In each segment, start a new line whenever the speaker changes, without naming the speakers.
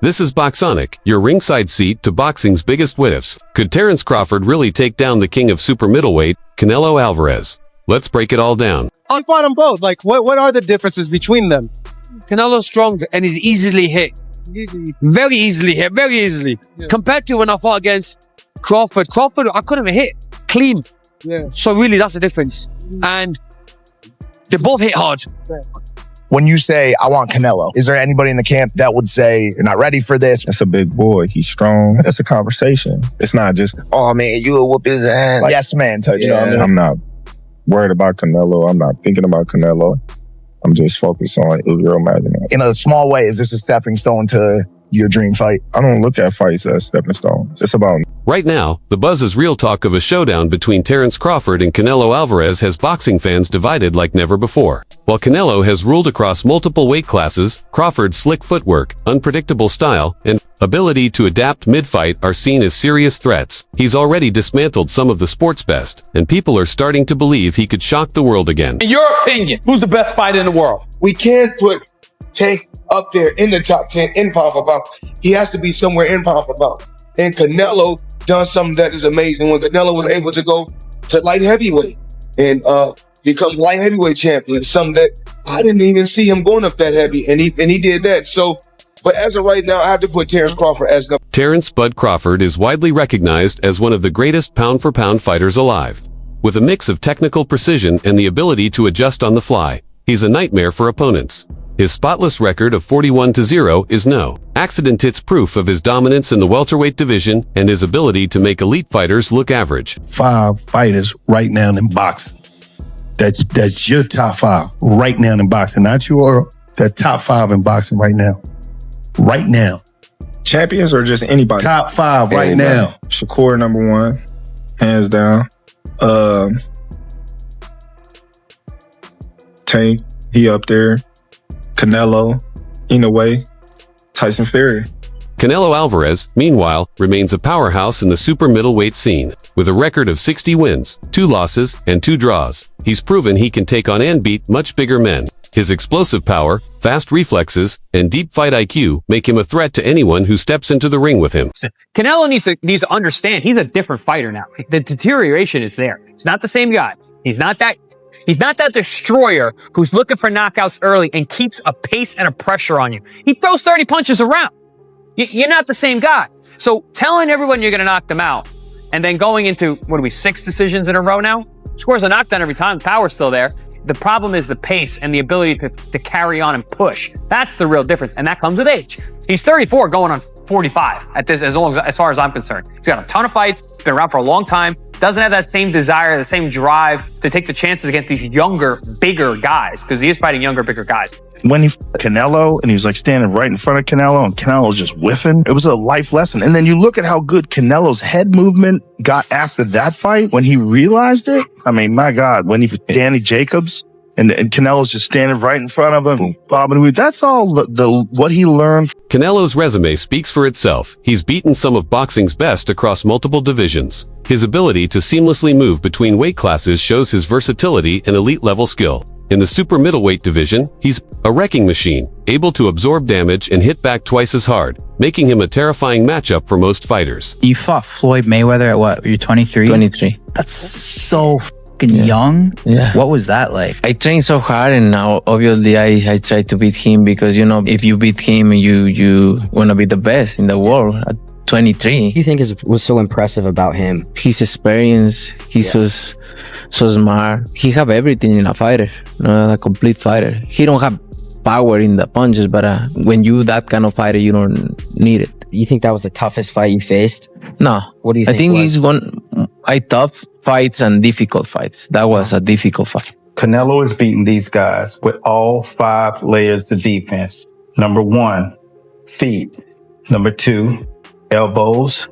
This is Boxonic, your ringside seat to boxing's biggest what-ifs. Could Terence Crawford really take down the king of super middleweight, Canelo Alvarez? Let's break it all down.
I'll fight them both. Like, what are the differences between them?
Canelo's stronger and he's easily hit. Very easily hit, very easily. Yeah. Compared to when I fought against Crawford, I couldn't even hit clean.
Yeah.
So really, that's the difference. And they both hit hard.
Yeah.
When you say, I want Canelo, is there anybody in the camp that would say, you're not ready for this?
That's a big boy. He's strong. That's a conversation. It's not just, oh man, you'll whoop his ass.
Like, yes, man touch.
You know what I mean? I'm not worried about Canelo. I'm not thinking about Canelo. I'm just focused on Israel Magazine.
In a small way, is this a stepping stone to your dream fight?
I don't look at fights as stepping stones. It's about...
Right now, the buzz is real talk of a showdown between Terence Crawford and Canelo Alvarez has boxing fans divided like never before. While Canelo has ruled across multiple weight classes, Crawford's slick footwork, unpredictable style, and ability to adapt mid-fight are seen as serious threats. He's already dismantled some of the sport's best, and people are starting to believe he could shock the world again.
In your opinion, who's the best fighter in the world?
We can't put Tank up there in the top 10 in pound for pound. He has to be somewhere in pound for pound. And Canelo done something that is amazing when Canelo was able to go to light heavyweight and become light heavyweight champion. Something that I didn't even see him going up that heavy, and he did that. So, but as of right now, I have to put Terence Crawford as number.
Terence "Bud" Crawford is widely recognized as one of the greatest pound-for-pound fighters alive. With a mix of technical precision and the ability to adjust on the fly, he's a nightmare for opponents. His spotless record of 41-0 is no accident. It's proof of his dominance in the welterweight division and his ability to make elite fighters look average.
5 fighters right now in boxing. That's your top 5 right now in boxing. Not your, the top 5 in boxing right now. Right now.
Champions or just anybody?
Top 5 right now.
Shakur #1, hands down. Tank, he up there. Canelo, in a way, Tyson Fury.
Canelo Alvarez, meanwhile, remains a powerhouse in the super middleweight scene. With a record of 60 wins, 2 losses, and 2 draws, he's proven he can take on and beat much bigger men. His explosive power, fast reflexes, and deep fight IQ make him a threat to anyone who steps into the ring with him.
Canelo needs to understand he's a different fighter now. The deterioration is there. He's not the same guy. He's not that destroyer who's looking for knockouts early and keeps a pace and a pressure on you. He throws 30 punches around. You're not the same guy. So telling everyone you're going to knock them out and then going into, 6 decisions in a row now? Scores a knockdown every time. The power's still there. The problem is the pace and the ability to carry on and push. That's the real difference, and that comes with age. He's 34 going on 45 at this, as far as I'm concerned. He's got a ton of fights, been around for a long time, doesn't have that same desire, the same drive to take the chances against these younger, bigger guys, because he is fighting younger, bigger guys.
When he fought Canelo and he was like standing right in front of Canelo and Canelo was just whiffing, it was a life lesson. And then you look at how good Canelo's head movement got after that fight when he realized it. I mean, my God, when he fought Danny Jacobs and Canelo's just standing right in front of him, bobbing. That's all what he learned.
Canelo's resume speaks for itself. He's beaten some of boxing's best across multiple divisions. His ability to seamlessly move between weight classes shows his versatility and elite-level skill. In the super middleweight division, he's a wrecking machine, able to absorb damage and hit back twice as hard, making him a terrifying matchup for most fighters.
You fought Floyd Mayweather at what? You're 23?
23.
That's so young.
Yeah.
What was that like?
I trained so hard, and now obviously I try to beat him because, if you beat him, you want to be the best in the world at 23.
What do you think was so impressive about him?
His experience, he's so smart. He have everything in a fighter, a complete fighter. He don't have power in the punches, but when you that kind of fighter, you don't need it.
You think that was the toughest fight you faced?
No.
What do you think?
I think it's tough fights and difficult fights. That was a difficult fight.
Canelo is beating these guys with all 5 layers of defense. Number 1, feet. Number 2, elbows,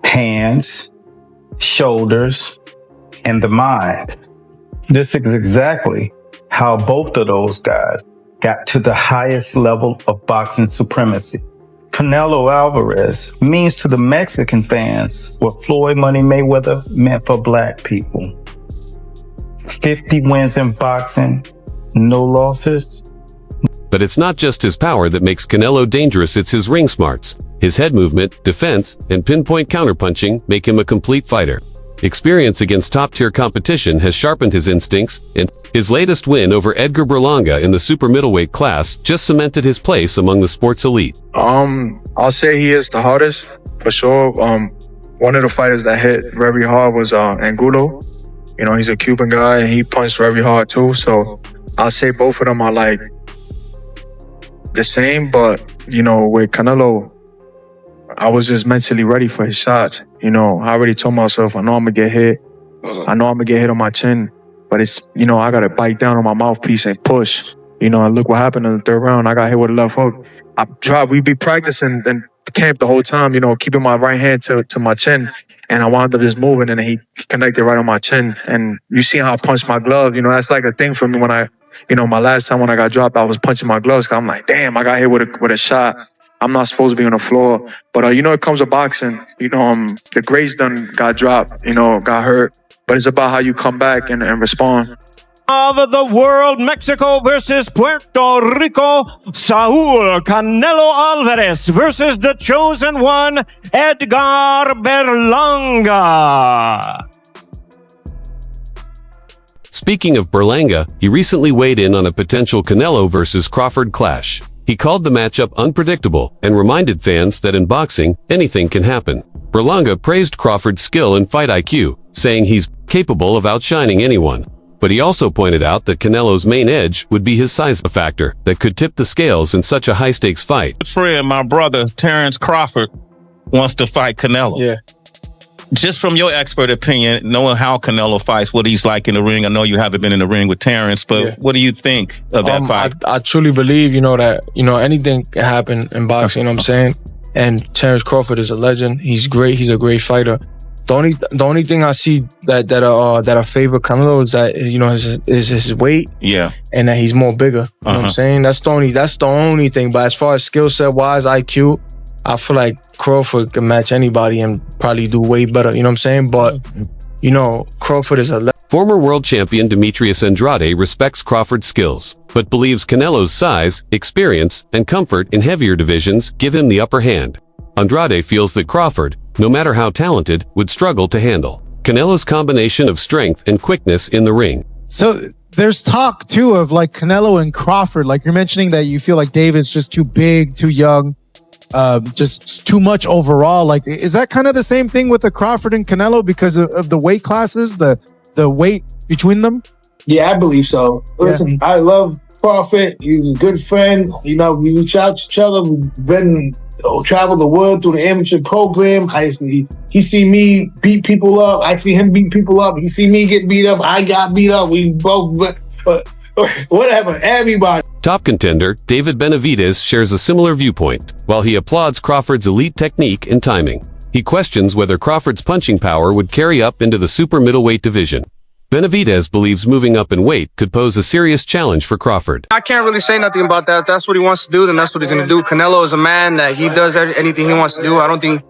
hands, shoulders, and the mind. This is exactly how both of those guys got to the highest level of boxing supremacy. Canelo Alvarez means to the Mexican fans what Floyd Money Mayweather meant for black people. 50 wins in boxing, no losses.
But it's not just his power that makes Canelo dangerous, it's his ring smarts. His head movement, defense, and pinpoint counterpunching make him a complete fighter. Experience against top-tier competition has sharpened his instincts, and his latest win over Edgar Berlanga in the super middleweight class just cemented his place among the sport's elite.
I'll say he is the hardest, for sure. One of the fighters that hit very hard was Angulo. You know, he's a Cuban guy, and he punched very hard too. So I'll say both of them are like the same, but, you know, with Canelo, I was just mentally ready for his shots. You know, I already told myself, I know I'm gonna get hit. I know I'm gonna get hit on my chin, but it's, you know, I gotta bite down on my mouthpiece and push. You know, and look what happened in the third round. I got hit with a left hook. We'd be practicing in camp the whole time, you know, keeping my right hand to my chin. And I wound up just moving, and he connected right on my chin. And you see how I punched my glove. You know, that's like a thing for me when my last time when I got dropped, I was punching my gloves. 'Cause I'm like, damn, I got hit with a shot. I'm not supposed to be on the floor. But, you know, it comes to boxing. You know, the greats done got dropped, you know, got hurt. But it's about how you come back and respond.
Of the world, Mexico versus Puerto Rico, Saul Canelo Alvarez versus the chosen one, Edgar Berlanga.
Speaking of Berlanga, he recently weighed in on a potential Canelo versus Crawford clash. He called the matchup unpredictable and reminded fans that in boxing, anything can happen. Berlanga praised Crawford's skill and fight IQ, saying he's capable of outshining anyone. But he also pointed out that Canelo's main edge would be his size, a factor that could tip the scales in such a high-stakes fight.
Friend, my brother, Terence Crawford, wants to fight Canelo.
Yeah.
Just from your expert opinion, knowing how Canelo fights, what he's like in the ring, I know you haven't been in the ring with Terence, but what do you think of that fight?
I truly believe, you know, that, you know, anything can happen in boxing, you know what I'm saying? And Terence Crawford is a legend. He's great. He's a great fighter. The only thing I see that I favor Canelo is that, you know, is his weight.
Yeah.
And that he's more bigger. You know what I'm saying? That's the only thing. But as far as skill set wise, IQ, I feel like Crawford can match anybody and probably do way better. You know what I'm saying? But, you know, Crawford is a
Former world champion Demetrius Andrade respects Crawford's skills, but believes Canelo's size, experience, and comfort in heavier divisions give him the upper hand. Andrade feels that Crawford, no matter how talented, would struggle to handle Canelo's combination of strength and quickness in the ring.
So there's talk too of like Canelo and Crawford. Like you're mentioning that you feel like David's just too big, too young, just too much overall. Like, is that kind of the same thing with the Crawford and Canelo because of the weight classes, the weight between them?
Yeah, I believe so. Listen, I love Crawford. He's a good friend. You know, we reach out to each other. We've been travel the world through the amateur program. He see me beat people up. I see him beat people up. He see me get beat up. I got beat up. We both, whatever, everybody.
Top contender David Benavidez shares a similar viewpoint. While he applauds Crawford's elite technique and timing, he questions whether Crawford's punching power would carry up into the super middleweight division. Benavidez believes moving up in weight could pose a serious challenge for Crawford.
I can't really say nothing about that. If that's what he wants to do, then that's what he's going to do. Canelo is a man that he does anything he wants to do. I don't think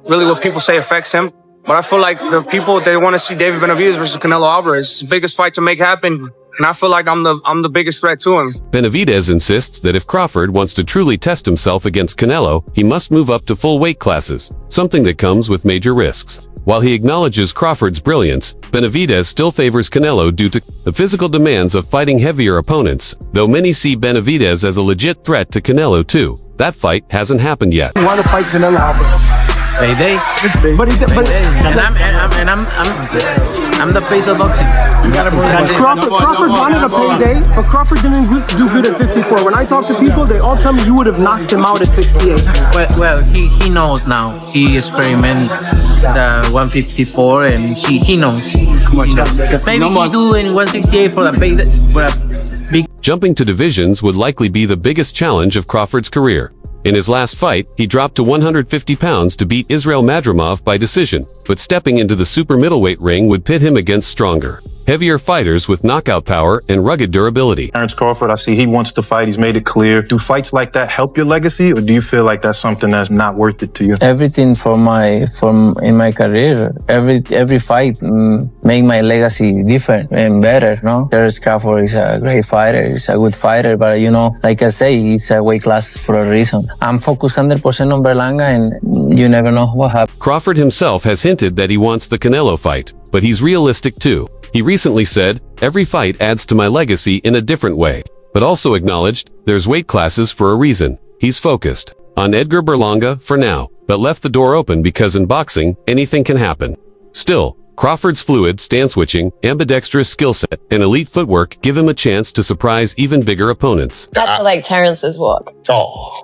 really what people say affects him. But I feel like the people, they want to see David Benavidez versus Canelo Alvarez. It's the biggest fight to make happen. And I feel like I'm the biggest threat to him.
Benavidez insists that if Crawford wants to truly test himself against Canelo, he must move up to full weight classes, something that comes with major risks. While he acknowledges Crawford's brilliance, Benavidez still favors Canelo due to the physical demands of fighting heavier opponents, though many see Benavidez as a legit threat to Canelo too. That fight hasn't happened yet.
You want to fight Canelo Alvarez?
I'm the face of boxing.
Crawford wanted a payday, but Crawford didn't do good at 54. When I talk to people, they all tell me you would have knocked him out at 68.
Well, he knows now. He experimented 154, and he knows. Maybe he do in 168 for a big.
Jumping to divisions would likely be the biggest challenge of Crawford's career. In his last fight, he dropped to 150 pounds to beat Israel Madrimov by decision, but stepping into the super middleweight ring would pit him against stronger, heavier fighters with knockout power and rugged durability.
Terence Crawford, I see he wants to fight. He's made it clear. Do fights like that help your legacy, or do you feel like that's something that's not worth it to you?
Everything in my career, every fight make my legacy different and better. No, Terence Crawford is a great fighter. He's a good fighter, but like I say, he's a weight class for a reason. I'm focused 100% on Berlanga, and you never know what happens.
Crawford himself has hinted that he wants the Canelo fight, but he's realistic too. He recently said, "Every fight adds to my legacy in a different way," but also acknowledged there's weight classes for a reason. He's focused on Edgar Berlanga for now, but left the door open because in boxing, anything can happen. Still, Crawford's fluid, stance-switching, ambidextrous skill set, and elite footwork give him a chance to surprise even bigger opponents.
That's like Terrence's walk.
Oh,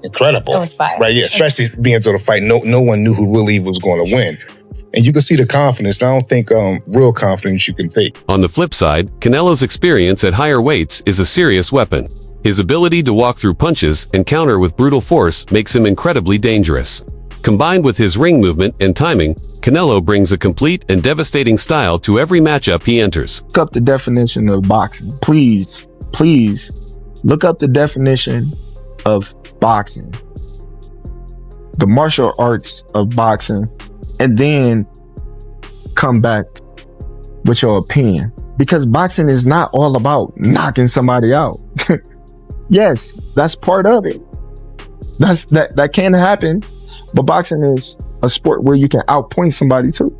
incredible.
It was fire.
Right, yeah, especially being to the fight, no one knew who really was going to win. And you can see the confidence. I don't think real confidence you can fake.
On the flip side, Canelo's experience at higher weights is a serious weapon. His ability to walk through punches and counter with brutal force makes him incredibly dangerous. Combined with his ring movement and timing, Canelo brings a complete and devastating style to every matchup he enters.
Look up the definition of boxing. Please, please, look up the definition of boxing. The martial arts of boxing. And then come back with your opinion. Because boxing is not all about knocking somebody out. Yes, that's part of it. That can happen. But boxing is a sport where you can outpoint somebody too.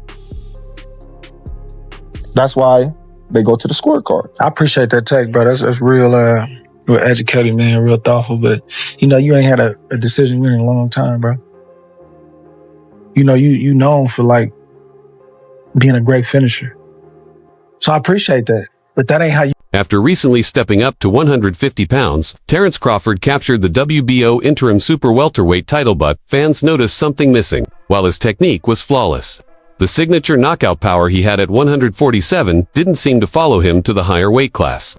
That's why they go to the scorecard.
I appreciate that take, bro. That's real educated, man, real thoughtful. But you ain't had a decision win in a long time, bro. You known for like being a great finisher. So I appreciate that. But that ain't how you.
After recently stepping up to 150 pounds, Terence Crawford captured the WBO interim super welterweight title, but fans noticed something missing. While his technique was flawless, the signature knockout power he had at 147 didn't seem to follow him to the higher weight class.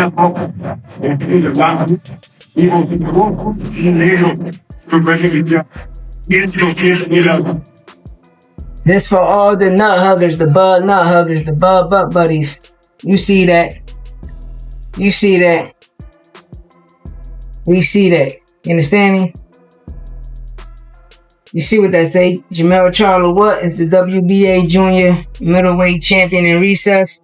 This for all the nut huggers, the bud nut huggers, the bud butt buddies. You see that. You see that. We see that. You understand me? You see what that say? Jamel Charlo what is the WBA junior middleweight champion in recess.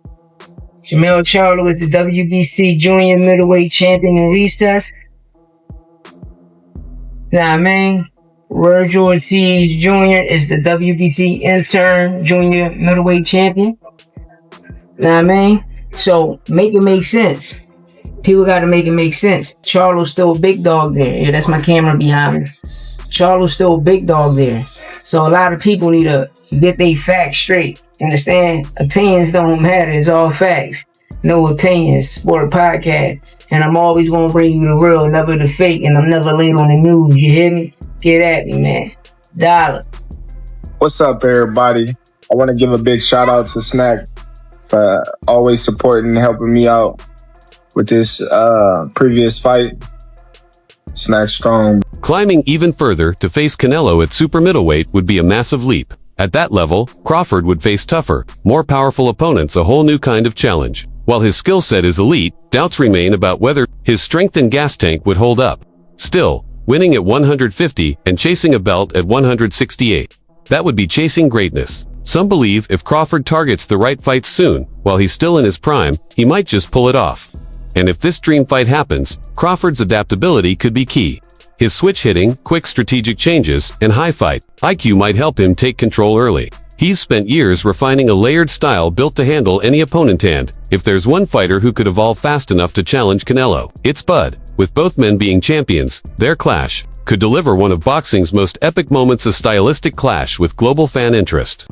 Jamel Charlo is the WBC junior middleweight champion in recess. Know what I mean? Virgil Ortiz Jr. is the WBC intern junior middleweight champion. Know what I mean? So make it make sense. People got to make it make sense. Charlo's still a big dog there. Yeah, that's my camera behind me. Charlo's still a big dog there. So a lot of people need to get their facts straight. Understand? Opinions don't matter. It's all facts. No opinions. Sport podcast. And I'm always going to bring you the real, never the fake. And I'm never late on the news. You hear me? Get at me, man. Dollar.
What's up, everybody? I want to give a big shout out to Snack for always supporting and helping me out with this previous fight. Snack strong.
Climbing even further to face Canelo at super middleweight would be a massive leap. At that level, Crawford would face tougher, more powerful opponents, a whole new kind of challenge. While his skill set is elite, doubts remain about whether his strength and gas tank would hold up. Still, winning at 150 and chasing a belt at 168. That would be chasing greatness. Some believe if Crawford targets the right fights soon, while he's still in his prime, he might just pull it off. And if this dream fight happens, Crawford's adaptability could be key. His switch hitting, quick strategic changes, and high fight IQ might help him take control early. He's spent years refining a layered style built to handle any opponent, and if there's one fighter who could evolve fast enough to challenge Canelo, it's Bud. With both men being champions, their clash could deliver one of boxing's most epic moments, a stylistic clash with global fan interest.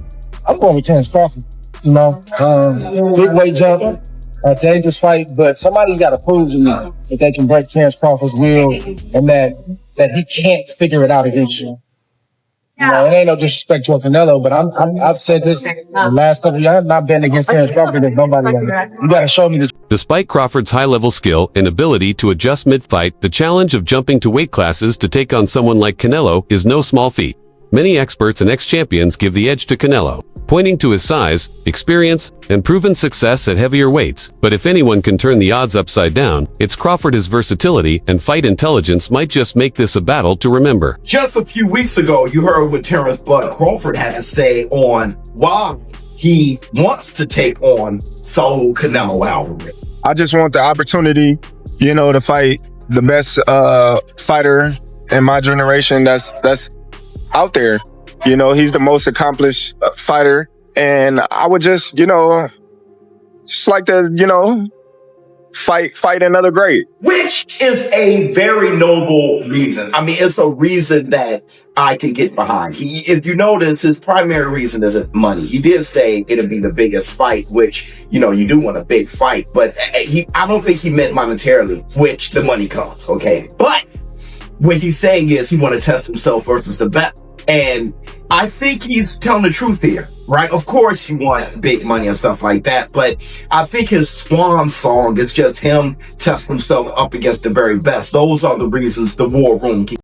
I'm going with Terence Crawford. Big weight jump, a dangerous fight, but somebody's got to prove to me that they can break Terence Crawford's will and that he can't figure it out against you. It ain't no disrespect to Canelo, but I've said this the last couple of years. I've not been against Terence Crawford. There's nobody like that. You got to show me this.
Despite Crawford's high-level skill and ability to adjust mid-fight, the challenge of jumping to weight classes to take on someone like Canelo is no small feat. Many experts and ex-champions give the edge to Canelo, pointing to his size, experience, and proven success at heavier weights. But if anyone can turn the odds upside down, it's Crawford. His versatility and fight intelligence might just make this a battle to remember.
Just a few weeks ago, you heard what Terence Crawford had to say on why he wants to take on Saul Canelo Alvarez.
I just want the opportunity, to fight the best fighter in my generation that's out there. He's the most accomplished fighter, and I would just like to, fight another great.
Which is a very noble reason. I mean, it's a reason that I can get behind. If you notice, his primary reason isn't money. He did say it'd be the biggest fight, which, you do want a big fight, but I don't think he meant monetarily, which the money comes, okay? But what he's saying is he want to test himself versus the best. And I think he's telling the truth here, right? Of course you want big money and stuff like that, but I think his swan song is just him testing himself up against the very best. Those are the reasons the war room